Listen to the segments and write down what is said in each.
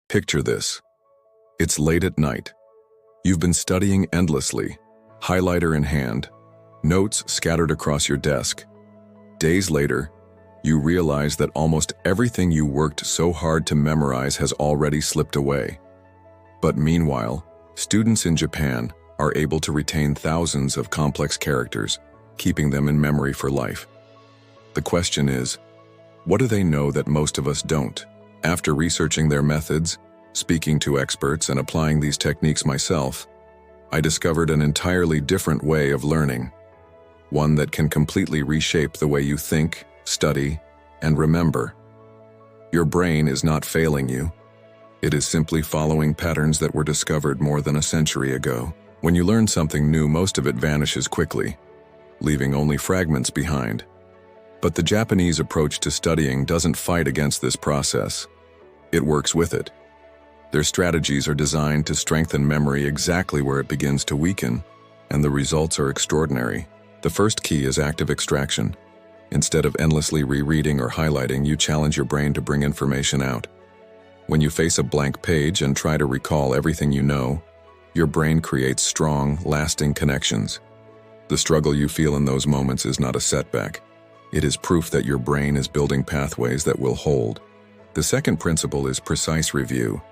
Picture this. It's late at night. You've been studying endlessly, highlighter in hand, notes scattered across your desk. Days later, you realize that almost everything you worked so hard to memorize has already slipped away. But meanwhile, students in Japan are able to retain thousands of complex characters, keeping them in memory for life. The question is, what do they know that most of us don't? After researching their methods, speaking to experts, and applying these techniques myself, I discovered an entirely different way of learning. One that can completely reshape the way you think, study, and remember. Your brain is not failing you. It is simply following patterns that were discovered more than a century ago. When you learn something new, most of it vanishes quickly, leaving only fragments behind. But the Japanese approach to studying doesn't fight against this process. It works with it. Their strategies are designed to strengthen memory exactly where it begins to weaken, and the results are extraordinary. The first key is active extraction. Instead of endlessly rereading or highlighting, you challenge your brain to bring information out. When you face a blank page and try to recall everything you know, your brain creates strong, lasting connections. The struggle you feel in those moments is not a setback. It is proof that your brain is building pathways that will hold. The second principle is precise review.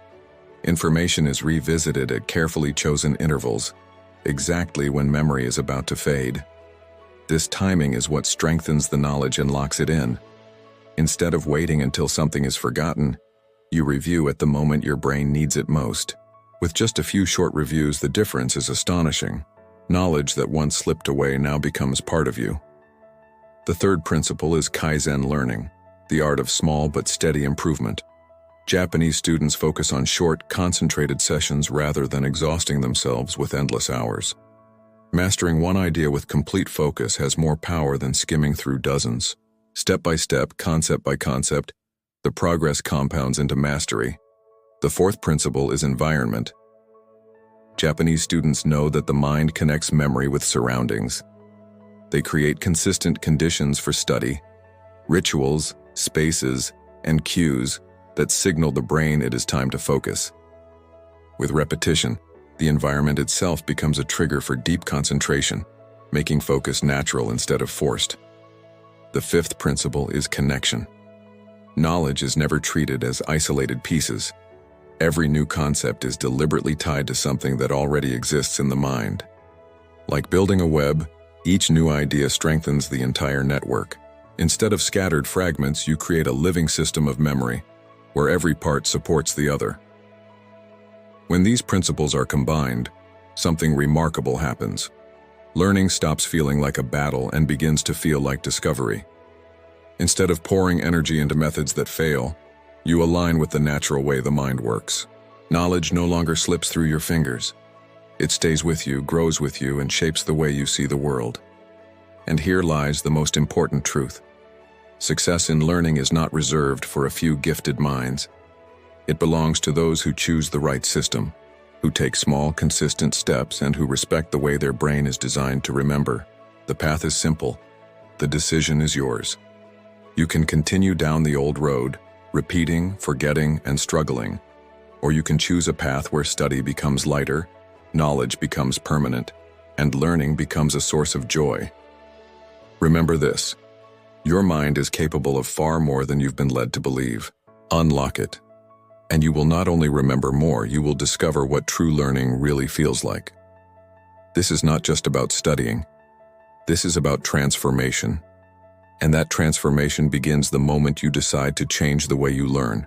Information is revisited at carefully chosen intervals, exactly when memory is about to fade. This timing is what strengthens the knowledge and locks it in. Instead of waiting until something is forgotten, you review at the moment your brain needs it most. With just a few short reviews, the difference is astonishing. Knowledge that once slipped away now becomes part of you. The third principle is Kaizen learning, the art of small but steady improvement. Japanese students focus on short, concentrated sessions rather than exhausting themselves with endless hours. Mastering one idea with complete focus has more power than skimming through dozens. Step by step, concept by concept, the progress compounds into mastery. The fourth principle is environment. Japanese students know that the mind connects memory with surroundings. They create consistent conditions for study, rituals, spaces, and cues that signal the brain it is time to focus. With repetition, the environment itself becomes a trigger for deep concentration, making focus natural instead of forced. The fifth principle is connection. Knowledge is never treated as isolated pieces. Every new concept is deliberately tied to something that already exists in the mind. Like building a web, each new idea strengthens the entire network. Instead of scattered fragments, you create a living system of memory, where every part supports the other. When these principles are combined, something remarkable happens. Learning stops feeling like a battle and begins to feel like discovery. Instead of pouring energy into methods that fail, you align with the natural way the mind works. Knowledge no longer slips through your fingers. It stays with you, grows with you, and shapes the way you see the world. And here lies the most important truth. Success in learning is not reserved for a few gifted minds. It belongs to those who choose the right system, who take small, consistent steps, and who respect the way their brain is designed to remember. The path is simple. The decision is yours. You can continue down the old road, repeating, forgetting, and struggling, or you can choose a path where study becomes lighter, knowledge becomes permanent, and learning becomes a source of joy. Remember this: your mind is capable of far more than you've been led to believe. Unlock it, and you will not only remember more, you will discover what true learning really feels like. This is not just about studying. This is about transformation. And that transformation begins the moment you decide to change the way you learn.